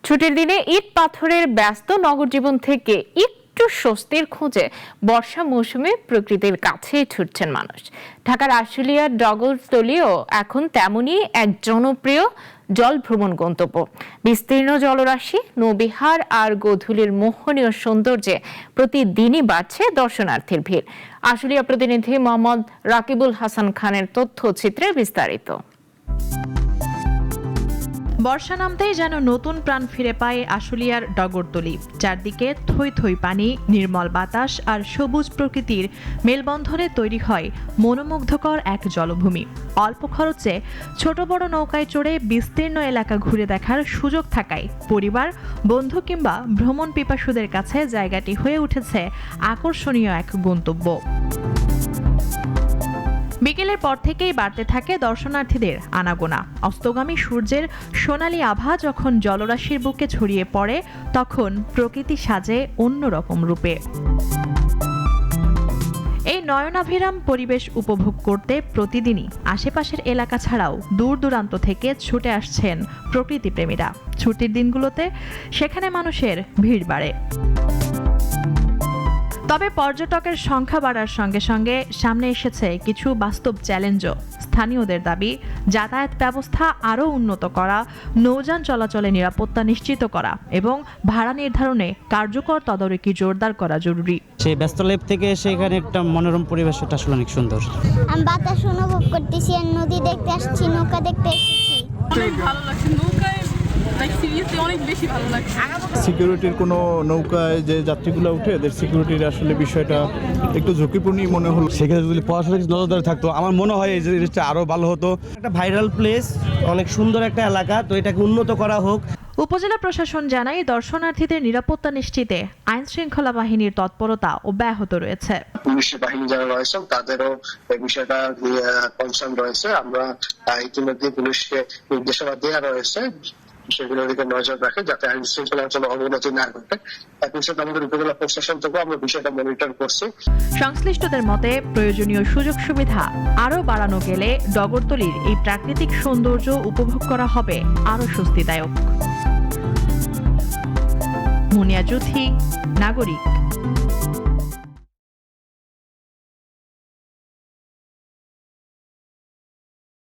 ছুটির দিনে ইট পাথরের ব্যস্ত নগর জীবন থেকে একটু স্বস্তির খোঁজে বর্ষা মৌসুমে প্রকৃতির কাছে ছুটছেন মানুষ। ঢাকার আশুলিয়ার ডগরতলিও এখন তেমনই এক জনপ্রিয় জল ভ্রমণ গন্তব্য। বিস্তীর্ণ জলরাশি, নৌবিহার আর গোধূলির মোহনীয় সৌন্দর্যে প্রতিদিনই বাড়ছে দর্শনার্থীর ভিড়। আশুলিয়া প্রতিনিধি মোহাম্মদ রাকিবুল হাসান খানের তথ্যচিত্রে বিস্তারিত। বর্ষা নামতেই যেন নতুন প্রাণ ফিরে পায় আশুলিয়ার ডগরতলি। চারদিকে থই থই পানি, নির্মল বাতাস আর সবুজ প্রকৃতির মেলবন্ধনে তৈরি হয় মনোমুগ্ধকর এক জলভূমি। অল্প খরচে ছোট বড় নৌকায় চড়ে বিস্তীর্ণ এলাকা ঘুরে দেখার সুযোগ থাকায় পরিবার, বন্ধু কিংবা ভ্রমণ পিপাসুদের কাছে জায়গাটি হয়ে উঠেছে আকর্ষণীয় এক গন্তব্য। বিকেলের পর থেকেই বাড়তে থাকে দর্শনার্থীদের আনাগোনা। অস্তগামী সূর্যের সোনালী আভা যখন জলরাশির বুকে ছড়িয়ে পড়ে, তখন প্রকৃতি সাজে অন্যরকম রূপে। এই নয়নাভিরাম পরিবেশ উপভোগ করতে প্রতিদিনই আশেপাশের এলাকা ছাড়াও দূর দূরান্ত থেকে ছুটে আসছেন প্রকৃতিপ্রেমীরা। ছুটির দিনগুলোতে সেখানে মানুষের ভিড় বাড়ে। তবে পর্যটকের সংখ্যা বাড়ার সঙ্গে সঙ্গে সামনে এসেছে কিছু বাস্তব চ্যালেঞ্জও। স্থানীয়দের দাবি, যাতায়াত ব্যবস্থা আরও উন্নত করা, নৌযান চলাচলে নিরাপত্তা নিশ্চিত করা এবং ভাড়া নির্ধারণে কার্যকর তদারকি জোরদার করা জরুরি। সেই ব্যস্ত লাইফ থেকে এসে এখানে একটা মনোরম পরিবেশটা আসলে অনেক সুন্দর। আমি বাতাস অনুভব করতেছি আর নদী দেখতে আসছি, নৌকা দেখতে এসেছি। অনেক ভালো লাগছে, নৌকায় সিরিয়াসলি অনেক বেশি ভালো লাগছে। সিকিউরিটির কোনো নৌকায় যে যাত্রীগুলো উঠে এদের সিকিউরিটির আসলে বিষয়টা একটু ঝুঁকিপূর্ণই মনে হলো। সেখানে যদি পড়াশোনা নজরদারি থাকতো আমার মনে হয় এই জিনিসটা আরো ভালো হতো। একটা ভাইরাল প্লেস, অনেক সুন্দর একটা এলাকা, তো এটাকে উন্নত করা হোক। উপজেলা প্রশাসন জানায়, দর্শনার্থীদের নিরাপত্তা নিশ্চিতে আইন শৃঙ্খলা বাহিনীর তৎপরতা অব্যাহত রয়েছে। পুলিশ বাহিনী যারা রয়েছে তাদেরও এই বিষয়টা কনসার্ন রয়েছে। আমরা ইতিমধ্যে পুলিশকে নির্দেশনা দেওয়া রয়েছে সেগুলোর দিকে নজর রাখে যাতে আইন শৃঙ্খলার কোনো অবনতি না ঘটে। একই সাথে আমাদের উপজেলা প্রশাসন থেকেও আমরা বিষয়টা মনিটর করছি। সংশ্লিষ্টদের মতে প্রয়োজনীয় সুযোগ সুবিধা আরও বাড়ানো গেলে ডগরতলির এই প্রাকৃতিক সৌন্দর্য উপভোগ করা হবে আরও স্বস্তিদায়ক। মুনিয়া জুথি, নাগরিক।